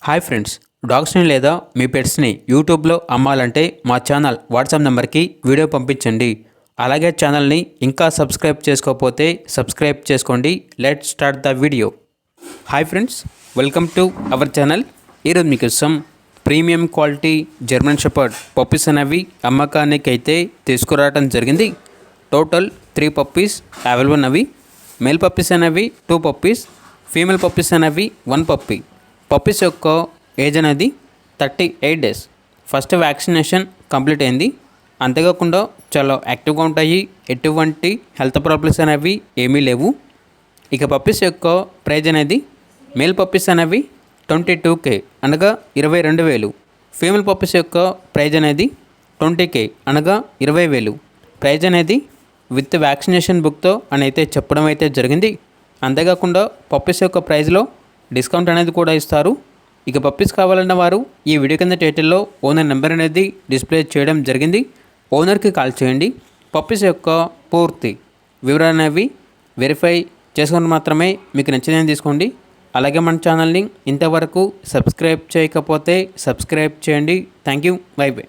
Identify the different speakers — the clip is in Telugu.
Speaker 1: హాయ్ ఫ్రెండ్స్, డాగ్స్ని లేదా మీ పెట్స్ని యూట్యూబ్లో అమ్మాలంటే మా ఛానల్ వాట్సాప్ నెంబర్కి వీడియో పంపించండి. అలాగే ఛానల్ని ఇంకా సబ్స్క్రైబ్ చేసుకోకపోతే సబ్స్క్రైబ్ చేసుకోండి. Let's start the video. Hi friends, welcome to our channel. ఈరోజు మీకోసం premium quality German shepherd puppies అనేవి అమ్మకానికి అయితే తీసుకురావడం జరిగింది. టోటల్ 3 పప్పీస్ అవైలబుల్ ఉన్నవి. మేల్ పప్పీస్ అనేవి 2 పప్పీస్, ఫీమేల్ పప్పీస్ అనేవి 1 పప్పీ. పప్పీస్ యొక్క ఏజ్ అనేది 38 డేస్. ఫస్ట్ వ్యాక్సినేషన్ కంప్లీట్ అయింది. అంతేకాకుండా చాలా యాక్టివ్గా ఉంటాయి. ఎటువంటి హెల్త్ ప్రాబ్లమ్స్ అనేవి ఏమీ లేవు. ఇక పప్పీస్ యొక్క ప్రైజ్ అనేది మేల్ పప్పీస్ అనేవి 22K అనగా 22,000. ఫీమేల్ పప్పీస్ యొక్క ప్రైజ్ అనేది 20K అనగా 20,000. ప్రైజ్ అనేది విత్ వ్యాక్సినేషన్ బుక్తో అని అయితే చెప్పడం అయితే జరిగింది. అంతేకాకుండా పప్పీస్ యొక్క ప్రైజ్లో డిస్కౌంట్ అనేది కూడా ఇస్తారు. ఇక పప్పీస్ కావాలన్న వారు ఈ వీడియో కింద టైటిల్లో ఓనర్ నెంబర్ అనేది డిస్ప్లే చేయడం జరిగింది. ఓనర్కి కాల్ చేయండి. పప్పీస్ యొక్క పూర్తి వివరాలు అనేవి వెరిఫై చేసుకుని మాత్రమే మీకు నచ్చినది తీసుకోండి. అలాగే మన ఛానల్ని ఇంతవరకు సబ్స్క్రైబ్ చేయకపోతే సబ్స్క్రైబ్ చేయండి. Thank you. By by.